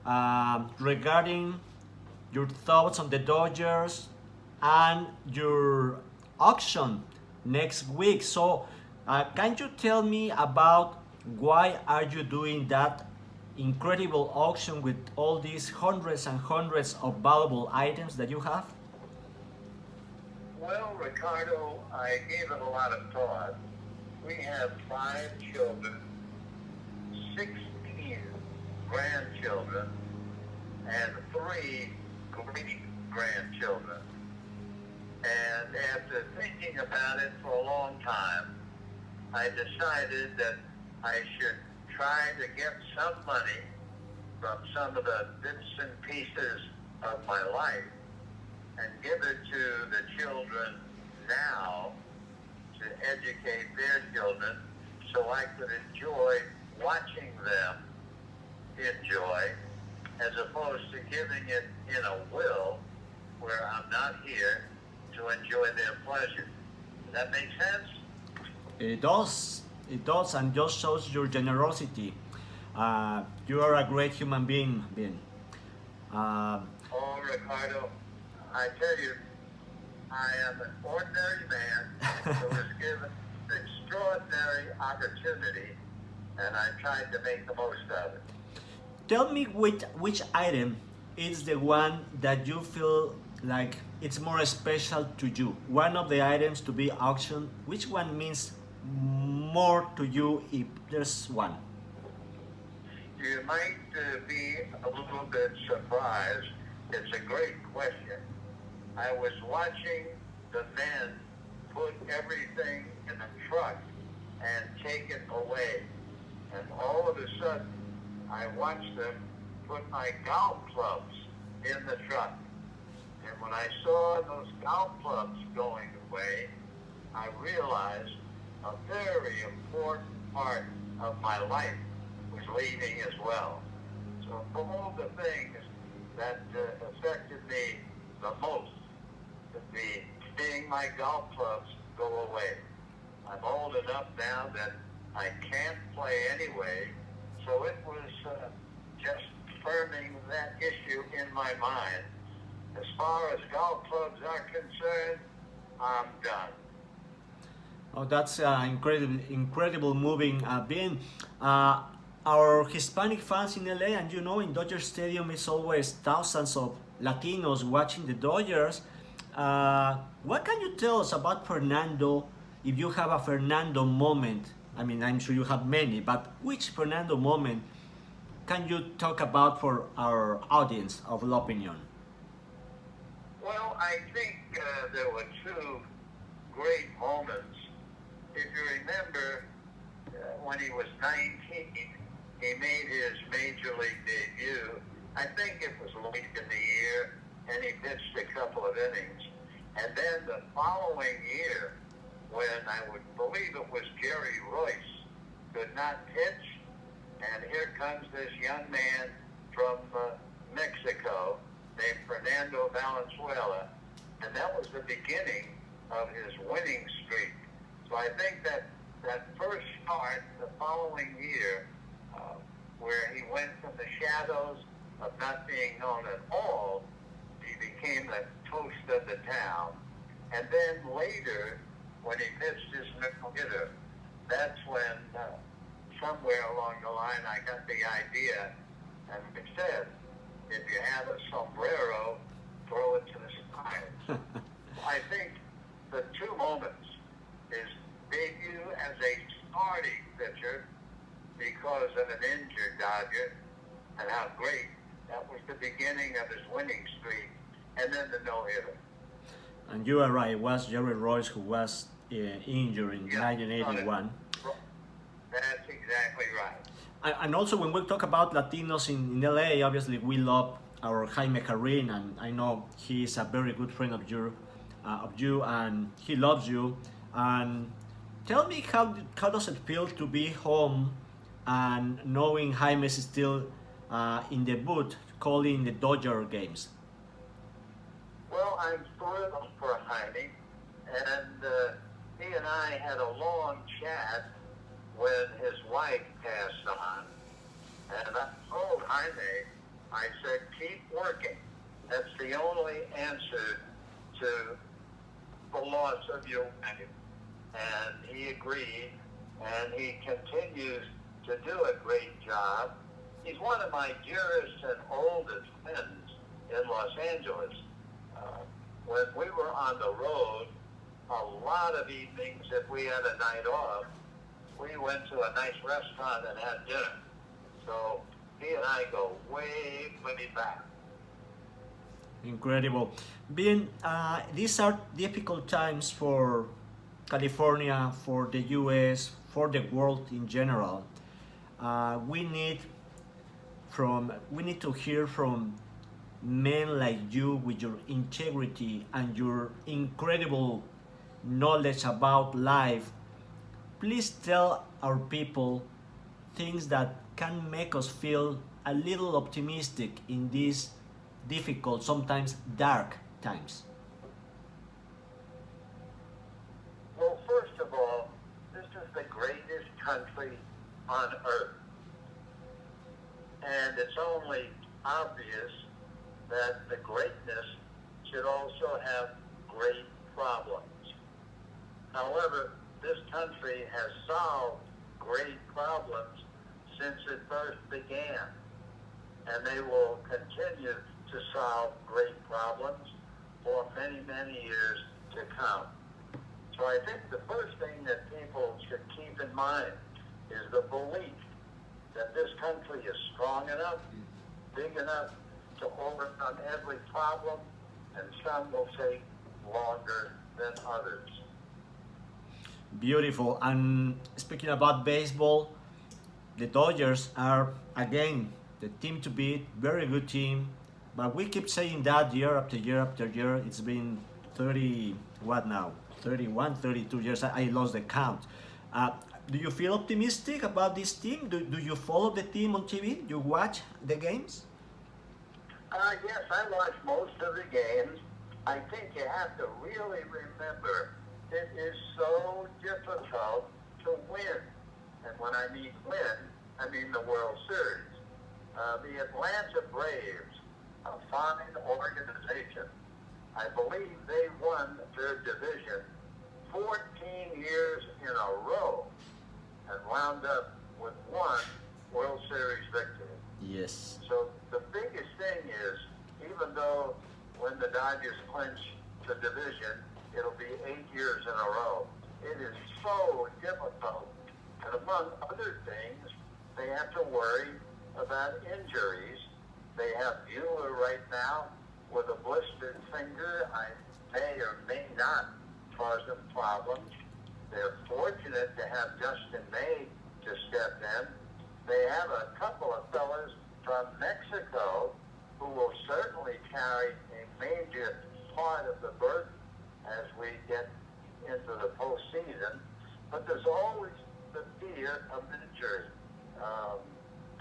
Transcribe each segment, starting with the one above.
regarding your thoughts on the Dodgers and your auction next week. So, can you tell me about why are you doing that incredible auction with all these hundreds and hundreds of valuable items that you have? Well, Ricardo, I gave it a lot of thought. We have 5 children, 16 grandchildren, and 3 great grandchildren. And after thinking about it for a long time, I decided that I should try to get some money from some of the bits and pieces of my life and give it to the children now to educate their children so I could enjoy watching them enjoy as opposed to giving it in a will where I'm not here to enjoy their pleasure. Does that make sense? It does. It does, and just shows your generosity. You are a great human being, Ben. Uh, Oh, Ricardo, I tell you, I am an ordinary man who was given an extraordinary opportunity, and I tried to make the most of it. Tell me which item is the one that you feel like it's more special to you. One of the items to be auctioned, which one means more to you if there's one? You might be a little bit surprised. It's a great question. I was watching the men put everything in a truck and take it away. And all of a sudden, I watched them put my golf clubs in the truck. And when I saw those golf clubs going away, I realized a very important part of my life was leaving as well. So of all the things that affected me the most would be seeing my golf clubs go away. I'm old enough now that I can't play anyway, so it was just firming that issue in my mind. As far as golf clubs are concerned, I'm done. Oh, that's incredible moving. Being our Hispanic fans in LA, and you know, in Dodger Stadium, it's always thousands of Latinos watching the Dodgers. What can you tell us about Fernando? If you have a Fernando moment, I mean, I'm sure you have many, but which Fernando moment can you talk about for our audience of La Opinion? Well, I think there were 2 great moments. If you remember, when he was 19, he made his major league debut. I think it was late in the year, and he pitched a couple of innings. And then the following year, when I would believe it was Jerry Royce, could not pitch, and here comes this young man from Mexico named Fernando Valenzuela, and that was the beginning of his winning streak. So I think that first start the following year, where he went from the shadows of not being known at all, he became the toast of the town. And then later, when he pitched his no-hitter, that's when somewhere along the line I got the idea, and it said, if you have a sombrero, throw it to the sky. I think the 2 moments is debut as a starting pitcher because of an injured Dodger, and how great that was the beginning of his winning streak, and then the no-hitter. And you are right, it was Jerry Royce who was injured in Yeah, 1981. that's exactly right. And also, when we talk about Latinos in LA, obviously we love our Jaime Carrin, and I know he is a very good friend of you, and he loves you. And tell me, how does it feel to be home and knowing Jaime is still in the booth calling the Dodger games? Well, I'm thrilled for Jaime, and he and I had a long chat when his wife passed on, and I told Jaime I said, keep working. That's the only answer to the loss of your wife. And he agreed, and he continues to do a great job. He's one of my dearest and oldest friends in Los Angeles. When we were on the road, a lot of evenings, if we had a night off, we went to a nice restaurant and had dinner. So he and I go way, way back. Incredible. Being these are difficult times for California, for the U.S., for the world in general. We need to hear from men like you with your integrity and your incredible knowledge about life. Please tell our people things that can make us feel a little optimistic in these difficult, sometimes dark times. Well, first of all, this is the greatest country on earth. And it's only obvious that the greatness should also have great problems. However, this country has solved great problems since it first began, and they will continue to solve great problems for many, many years to come. So I think the first thing that people should keep in mind is the belief that this country is strong enough, big enough to overcome every problem, and some will take longer than others. Beautiful. And speaking about baseball, the Dodgers are again the team to beat, very good team. But we keep saying that year after year after year. It's been 30, what now? 31, 32 years. I lost the count. Do you feel optimistic about this team? Do you follow the team on TV? You watch the games? Yes, I watch most of the games. I think you have to really remember it is so difficult to win. And when I mean win, I mean the World Series. The Atlanta Braves, a fine organization, I believe they won their division 14 years in a row and wound up with one World Series victory. Yes. So the biggest thing is, even though when the Dodgers clinch the division, it'll be 8 years in a row, it is so difficult. And among other things, they have to worry about injuries. They have Bueller right now with a blistered finger. I may or may not cause them problems. They're fortunate to have Justin May to step in. They have a couple of fellas from Mexico who will certainly carry a major part of the burden as we get into the postseason. But there's always the fear of injury.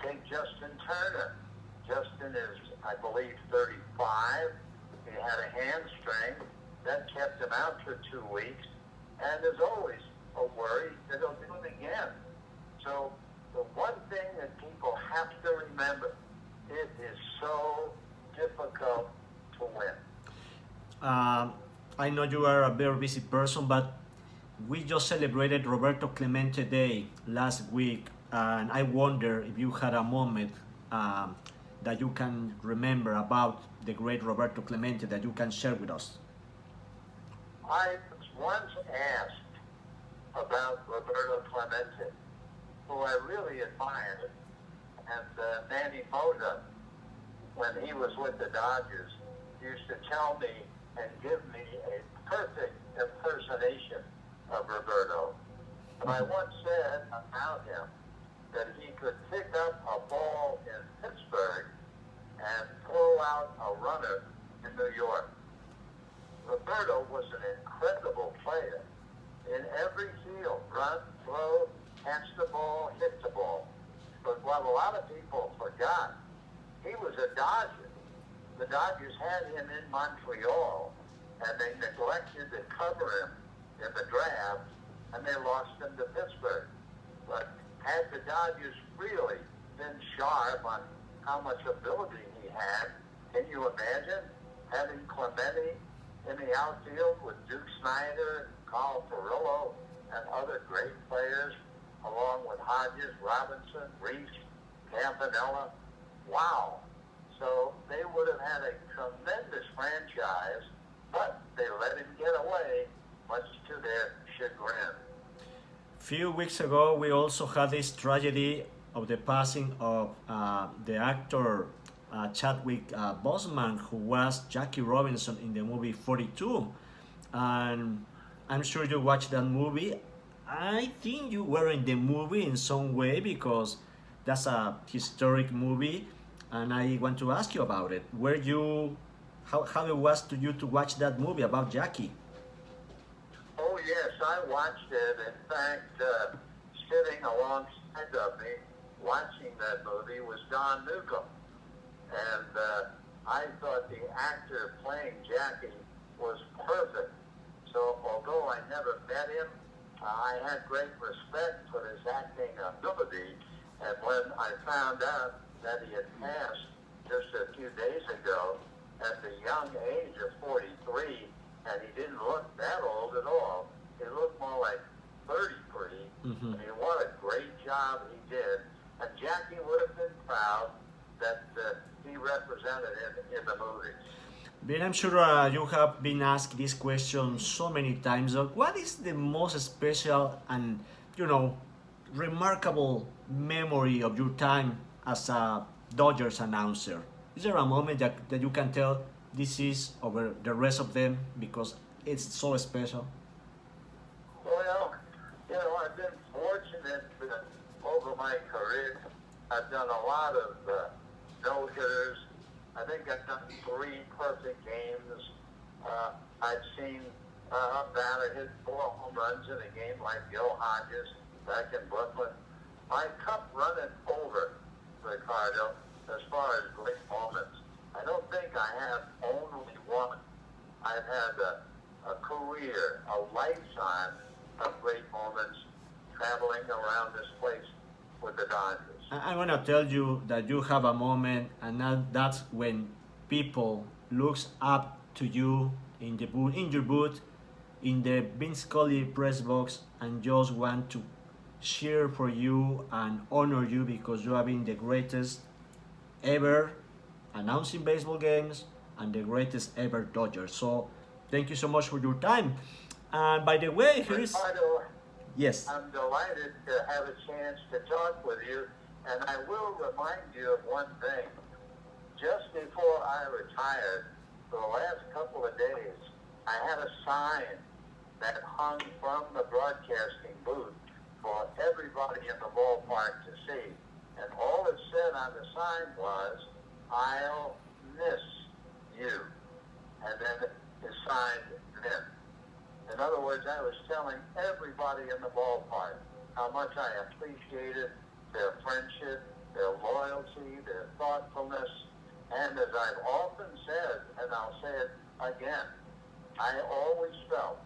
Take Justin Turner. Justin is, I believe, 35. He had a hamstring. That kept him out for 2 weeks. And there's always a worry that he'll do it again. So the one thing that people have to remember, it is so difficult to win. I know you are a very busy person, but we just celebrated Roberto Clemente Day last week, and I wonder if you had a moment that you can remember about the great Roberto Clemente that you can share with us. I was once asked about Roberto Clemente, who I really admired, and Manny Mota, when he was with the Dodgers, used to tell me and give me a perfect impersonation of Roberto. And I once said about him that he could pick up a ball in Pittsburgh and throw out a runner in New York. Roberto was an incredible player in every field: run, throw, catch the ball, hit the ball. But what a lot of people forgot, he was a Dodger. The Dodgers had him in Montreal, and they neglected to cover him in the draft, and they lost him to Pittsburgh. But had the Dodgers really been sharp on how much ability he had. Can you imagine having Clemente in the outfield with Duke Snyder, Carl Perillo, and other great players, along with Hodges, Robinson, Reese, Campanella? Wow. So they would have had a tremendous franchise, but they let him get away, much to their chagrin. Few weeks ago, we also had this tragedy of the passing of the actor Chadwick Boseman, who was Jackie Robinson in the movie 42. And I'm sure you watched that movie. I think you were in the movie in some way because that's a historic movie, and I want to ask you about it. Were you, how it was to you to watch that movie about Jackie? Oh, yes, I watched it. In fact, sitting alongside of me watching that movie was Don Newcomb. And I thought the actor playing Jackie was perfect. So although I never met him, I had great respect for his acting ability. And when I found out that he had passed just a few days ago at the young age of 43, and he didn't look that old at all, he looked more like 33. Mm-hmm. I mean, what a great job he did. And Jackie would have been proud that he represented him in the movies. Ben, I'm sure you have been asked this question so many times. What is the most special and, remarkable memory of your time as a Dodgers announcer? Is there a moment that you can tell this is over the rest of them because it's so special? Well, I've been fortunate over my career. I've done a lot of no-hitters. I think I've done 3 perfect games. I've seen a batter hit 4 home runs in a game like Joe Hodges back in Brooklyn. My cup running over, Ricardo, as far as great moments. I don't think I have only one. I've had a career, a lifetime of great moments traveling around this place with the Dodgers. I'm gonna tell you that you have a moment, and that's when people looks up to you in the booth, in your booth, in the Vin Scully press box, and just want to cheer for you and honor you because you have been the greatest ever announcing baseball games and the greatest ever Dodgers. So thank you so much for your time. And by the way, here is Ricardo, yes. I'm delighted to have a chance to talk with you, and I will remind you of one thing. Just before I retired, for the last couple of days, I had a sign that hung from the broadcasting booth for everybody in the ballpark to see. And all it said on the sign was, "I'll miss you." And then it signed Vin. In other words, I was telling everybody in the ballpark how much I appreciated their friendship, their loyalty, their thoughtfulness. And as I've often said, and I'll say it again, I always felt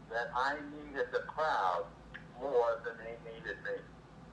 that I needed the crowd more than they needed me.